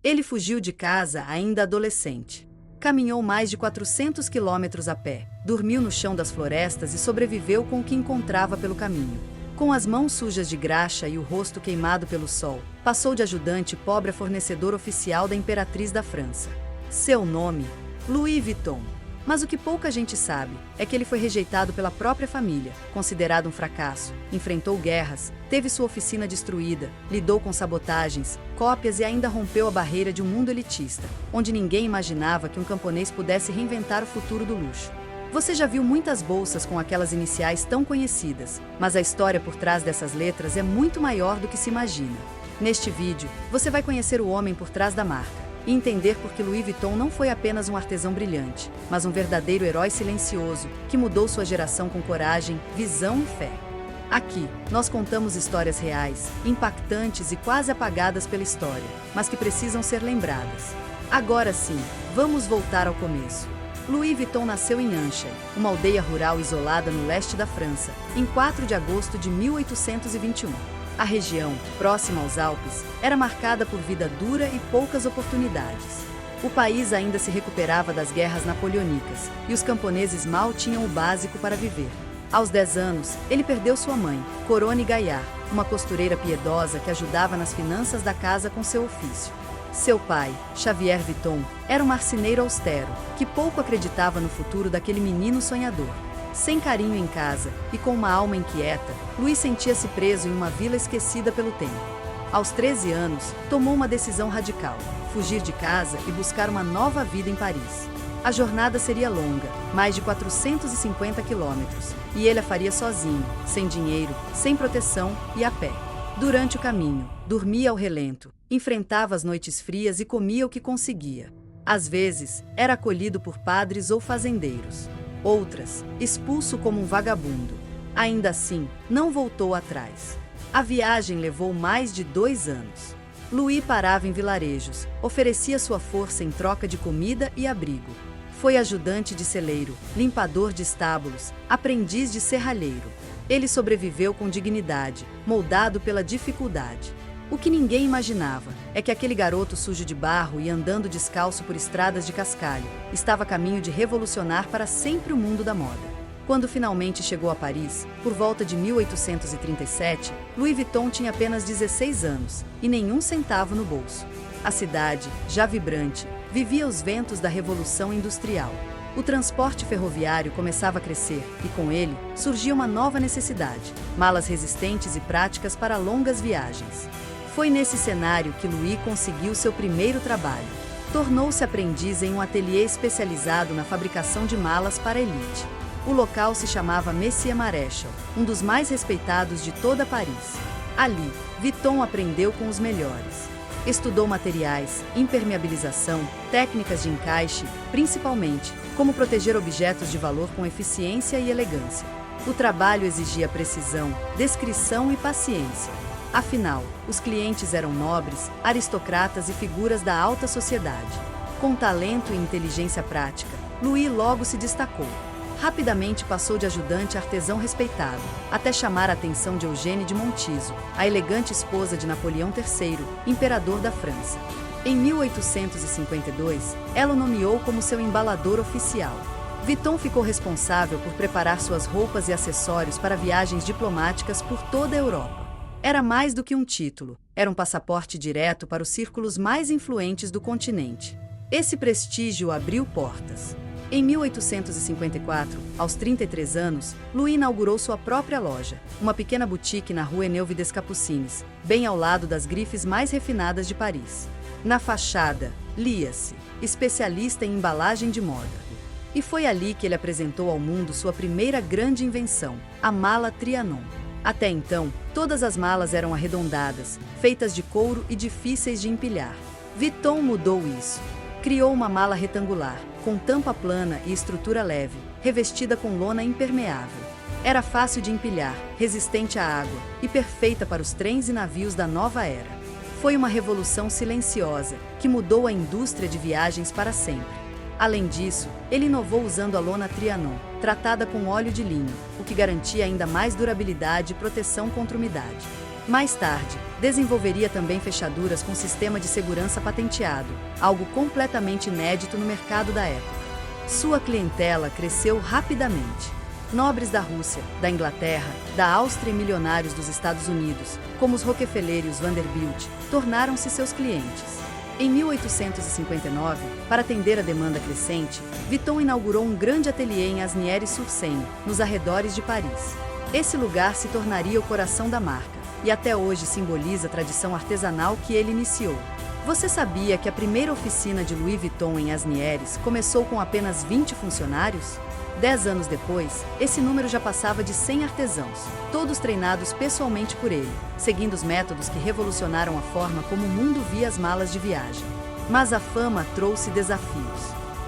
Ele fugiu de casa ainda adolescente. Caminhou mais de 400 quilômetros a pé, dormiu no chão das florestas e sobreviveu com o que encontrava pelo caminho. Com as mãos sujas de graxa e o rosto queimado pelo sol, passou de ajudante pobre a fornecedor oficial da imperatriz da França. Seu nome? Louis Vuitton. Mas o que pouca gente sabe é que ele foi rejeitado pela própria família, considerado um fracasso, enfrentou guerras, teve sua oficina destruída, lidou com sabotagens, cópias e ainda rompeu a barreira de um mundo elitista, onde ninguém imaginava que um camponês pudesse reinventar o futuro do luxo. Você já viu muitas bolsas com aquelas iniciais tão conhecidas, mas a história por trás dessas letras é muito maior do que se imagina. Neste vídeo, você vai conhecer o homem por trás da marca e entender por que Louis Vuitton não foi apenas um artesão brilhante, mas um verdadeiro herói silencioso que mudou sua geração com coragem, visão e fé. Aqui, nós contamos histórias reais, impactantes e quase apagadas pela história, mas que precisam ser lembradas. Agora sim, vamos voltar ao começo. Louis Vuitton nasceu em Anchay, uma aldeia rural isolada no leste da França, em 4 de agosto de 1821. A região, próxima aos Alpes, era marcada por vida dura e poucas oportunidades. O país ainda se recuperava das guerras napoleônicas e os camponeses mal tinham o básico para viver. Aos 10 anos, ele perdeu sua mãe, Corone Gaillard, uma costureira piedosa que ajudava nas finanças da casa com seu ofício. Seu pai, Xavier Vuitton, era um marceneiro austero, que pouco acreditava no futuro daquele menino sonhador. Sem carinho em casa e com uma alma inquieta, Louis sentia-se preso em uma vila esquecida pelo tempo. Aos 13 anos, tomou uma decisão radical: fugir de casa e buscar uma nova vida em Paris. A jornada seria longa, mais de 450 quilômetros, e ele a faria sozinho, sem dinheiro, sem proteção e a pé. Durante o caminho, dormia ao relento, enfrentava as noites frias e comia o que conseguia. Às vezes, era acolhido por padres ou fazendeiros. Outras, expulso como um vagabundo. Ainda assim, não voltou atrás. A viagem levou mais de 2 anos. Louis parava em vilarejos, oferecia sua força em troca de comida e abrigo. Foi ajudante de celeiro, limpador de estábulos, aprendiz de serralheiro. Ele sobreviveu com dignidade, moldado pela dificuldade. O que ninguém imaginava é que aquele garoto sujo de barro e andando descalço por estradas de cascalho estava a caminho de revolucionar para sempre o mundo da moda. Quando finalmente chegou a Paris, por volta de 1837, Louis Vuitton tinha apenas 16 anos e nenhum centavo no bolso. A cidade, já vibrante, vivia os ventos da Revolução Industrial. O transporte ferroviário começava a crescer e, com ele, surgia uma nova necessidade: malas resistentes e práticas para longas viagens. Foi nesse cenário que Louis conseguiu seu primeiro trabalho. Tornou-se aprendiz em um ateliê especializado na fabricação de malas para a elite. O local se chamava Messier Marechal, um dos mais respeitados de toda Paris. Ali, Vuitton aprendeu com os melhores. Estudou materiais, impermeabilização, técnicas de encaixe, principalmente, como proteger objetos de valor com eficiência e elegância. O trabalho exigia precisão, descrição e paciência. Afinal, os clientes eram nobres, aristocratas e figuras da alta sociedade. Com talento e inteligência prática, Louis logo se destacou. Rapidamente passou de ajudante a artesão respeitado, até chamar a atenção de Eugênie de Montijo, a elegante esposa de Napoleão III, imperador da França. Em 1852, ela o nomeou como seu embalador oficial. Vuitton ficou responsável por preparar suas roupas e acessórios para viagens diplomáticas por toda a Europa. Era mais do que um título, era um passaporte direto para os círculos mais influentes do continente. Esse prestígio abriu portas. Em 1854, aos 33 anos, Louis inaugurou sua própria loja, uma pequena boutique na rua Neuve des Capucines, bem ao lado das grifes mais refinadas de Paris. Na fachada, lia-se, especialista em embalagem de moda. E foi ali que ele apresentou ao mundo sua primeira grande invenção, a mala Trianon. Até então, todas as malas eram arredondadas, feitas de couro e difíceis de empilhar. Vuitton mudou isso. Criou uma mala retangular, com tampa plana e estrutura leve, revestida com lona impermeável. Era fácil de empilhar, resistente à água e perfeita para os trens e navios da nova era. Foi uma revolução silenciosa, que mudou a indústria de viagens para sempre. Além disso, ele inovou usando a lona Trianon, tratada com óleo de linho, o que garantia ainda mais durabilidade e proteção contra umidade. Mais tarde, desenvolveria também fechaduras com sistema de segurança patenteado, algo completamente inédito no mercado da época. Sua clientela cresceu rapidamente. Nobres da Rússia, da Inglaterra, da Áustria e milionários dos Estados Unidos, como os Rockefeller e os Vanderbilt, tornaram-se seus clientes. Em 1859, para atender a demanda crescente, Vuitton inaugurou um grande ateliê em Asnières-sur-Seine, nos arredores de Paris. Esse lugar se tornaria o coração da marca, e até hoje simboliza a tradição artesanal que ele iniciou. Você sabia que a primeira oficina de Louis Vuitton em Asnières começou com apenas 20 funcionários? 10 anos depois, esse número já passava de 100 artesãos, todos treinados pessoalmente por ele, seguindo os métodos que revolucionaram a forma como o mundo via as malas de viagem. Mas a fama trouxe desafios.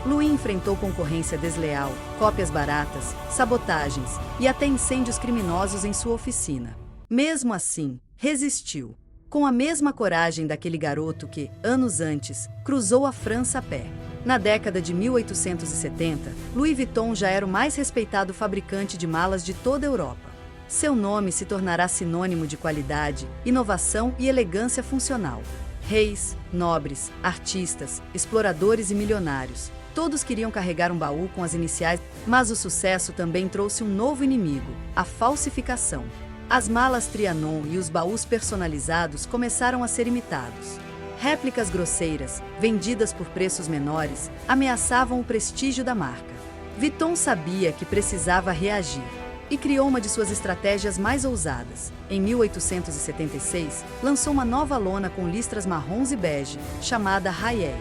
Louis enfrentou concorrência desleal, cópias baratas, sabotagens e até incêndios criminosos em sua oficina. Mesmo assim, resistiu. Com a mesma coragem daquele garoto que, anos antes, cruzou a França a pé. Na década de 1870, Louis Vuitton já era o mais respeitado fabricante de malas de toda a Europa. Seu nome se tornará sinônimo de qualidade, inovação e elegância funcional. Reis, nobres, artistas, exploradores e milionários, todos queriam carregar um baú com as iniciais, mas o sucesso também trouxe um novo inimigo, a falsificação. As malas Trianon e os baús personalizados começaram a ser imitados. Réplicas grosseiras, vendidas por preços menores, ameaçavam o prestígio da marca. Vuitton sabia que precisava reagir e criou uma de suas estratégias mais ousadas. Em 1876, lançou uma nova lona com listras marrons e bege, chamada Rayer.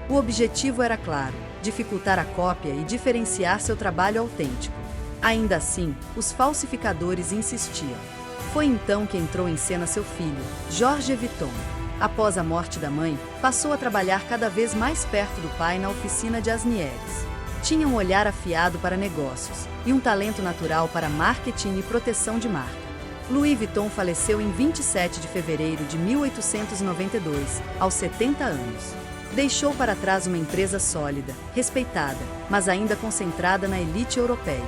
O objetivo era claro: dificultar a cópia e diferenciar seu trabalho autêntico. Ainda assim, os falsificadores insistiam. Foi então que entrou em cena seu filho, Georges Vuitton. Após a morte da mãe, passou a trabalhar cada vez mais perto do pai na oficina de Asnières. Tinha um olhar afiado para negócios e um talento natural para marketing e proteção de marca. Louis Vuitton faleceu em 27 de fevereiro de 1892, aos 70 anos. Deixou para trás uma empresa sólida, respeitada, mas ainda concentrada na elite europeia.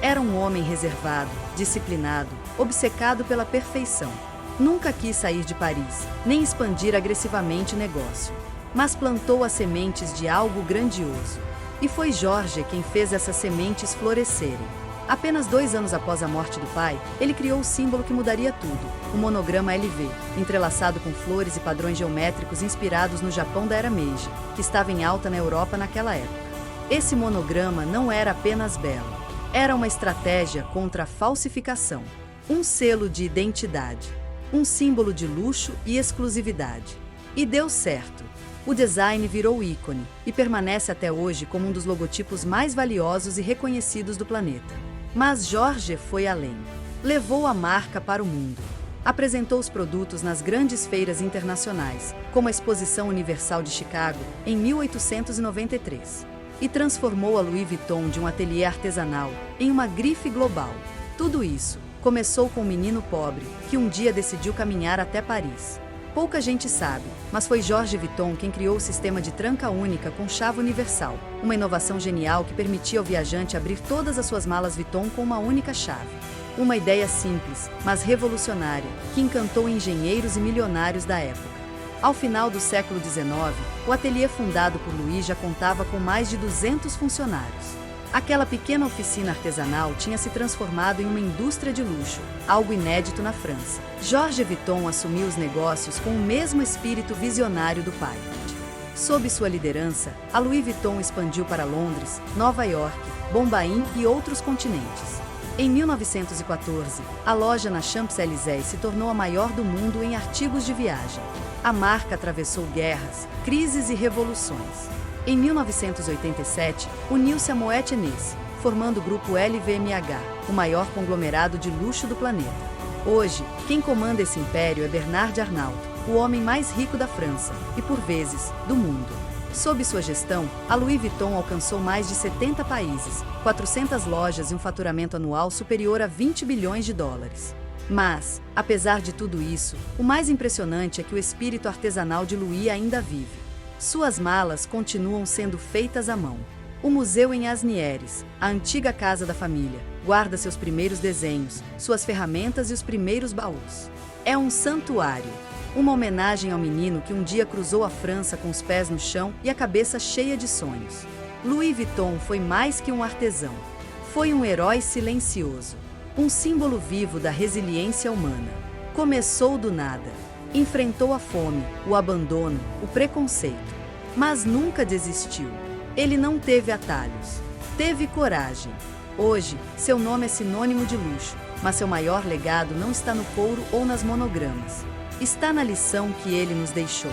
Era um homem reservado, disciplinado, obcecado pela perfeição. Nunca quis sair de Paris, nem expandir agressivamente o negócio, mas plantou as sementes de algo grandioso. E foi Georges quem fez essas sementes florescerem. Apenas 2 anos após a morte do pai, ele criou o símbolo que mudaria tudo, o monograma LV, entrelaçado com flores e padrões geométricos inspirados no Japão da Era Meiji, que estava em alta na Europa naquela época. Esse monograma não era apenas belo, era uma estratégia contra a falsificação, um selo de identidade. Um símbolo de luxo e exclusividade. E deu certo. O design virou ícone e permanece até hoje como um dos logotipos mais valiosos e reconhecidos do planeta. Mas Georges foi além. Levou a marca para o mundo. Apresentou os produtos nas grandes feiras internacionais, como a Exposição Universal de Chicago, em 1893. E transformou a Louis Vuitton de um ateliê artesanal em uma grife global. Tudo isso começou com um menino pobre, que um dia decidiu caminhar até Paris. Pouca gente sabe, mas foi Georges Vuitton quem criou o sistema de tranca única com chave universal, uma inovação genial que permitia ao viajante abrir todas as suas malas Vuitton com uma única chave. Uma ideia simples, mas revolucionária, que encantou engenheiros e milionários da época. Ao final do século XIX, o ateliê fundado por Louis já contava com mais de 200 funcionários. Aquela pequena oficina artesanal tinha se transformado em uma indústria de luxo, algo inédito na França. Georges Vuitton assumiu os negócios com o mesmo espírito visionário do pai. Sob sua liderança, a Louis Vuitton expandiu para Londres, Nova York, Bombaim e outros continentes. Em 1914, a loja na Champs-Élysées se tornou a maior do mundo em artigos de viagem. A marca atravessou guerras, crises e revoluções. Em 1987, uniu-se a Moet Hennessy, formando o grupo LVMH, o maior conglomerado de luxo do planeta. Hoje, quem comanda esse império é Bernard Arnault, o homem mais rico da França e, por vezes, do mundo. Sob sua gestão, a Louis Vuitton alcançou mais de 70 países, 400 lojas e um faturamento anual superior a 20 bilhões de dólares. Mas, apesar de tudo isso, o mais impressionante é que o espírito artesanal de Louis ainda vive. Suas malas continuam sendo feitas à mão. O museu em Asnières, a antiga casa da família, guarda seus primeiros desenhos, suas ferramentas e os primeiros baús. É um santuário, uma homenagem ao menino que um dia cruzou a França com os pés no chão e a cabeça cheia de sonhos. Louis Vuitton foi mais que um artesão. Foi um herói silencioso, um símbolo vivo da resiliência humana. Começou do nada, enfrentou a fome, o abandono, o preconceito, mas nunca desistiu. Ele não teve atalhos, teve coragem. Hoje, seu nome é sinônimo de luxo, mas seu maior legado não está no couro ou nas monogramas. Está na lição que ele nos deixou,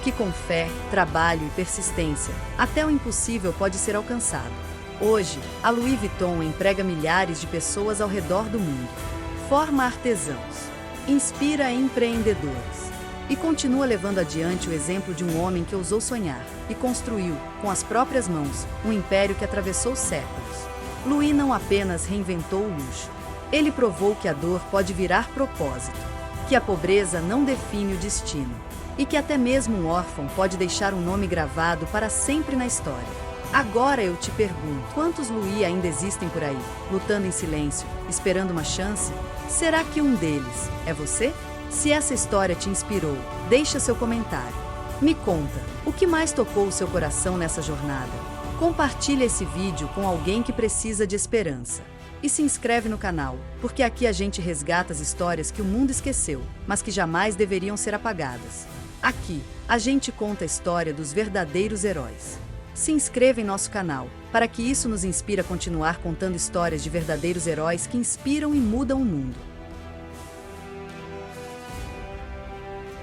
que com fé, trabalho e persistência, até o impossível pode ser alcançado. Hoje, a Louis Vuitton emprega milhares de pessoas ao redor do mundo, forma artesãos, inspira empreendedores e continua levando adiante o exemplo de um homem que ousou sonhar e construiu, com as próprias mãos, um império que atravessou séculos. Louis não apenas reinventou o luxo, ele provou que a dor pode virar propósito, que a pobreza não define o destino e que até mesmo um órfão pode deixar um nome gravado para sempre na história. Agora eu te pergunto, quantos Louis ainda existem por aí, lutando em silêncio, esperando uma chance? Será que um deles é você? Se essa história te inspirou, deixa seu comentário. Me conta, o que mais tocou o seu coração nessa jornada? Compartilhe esse vídeo com alguém que precisa de esperança. E se inscreve no canal, porque aqui a gente resgata as histórias que o mundo esqueceu, mas que jamais deveriam ser apagadas. Aqui, a gente conta a história dos verdadeiros heróis. Se inscreva em nosso canal, para que isso nos inspire a continuar contando histórias de verdadeiros heróis que inspiram e mudam o mundo.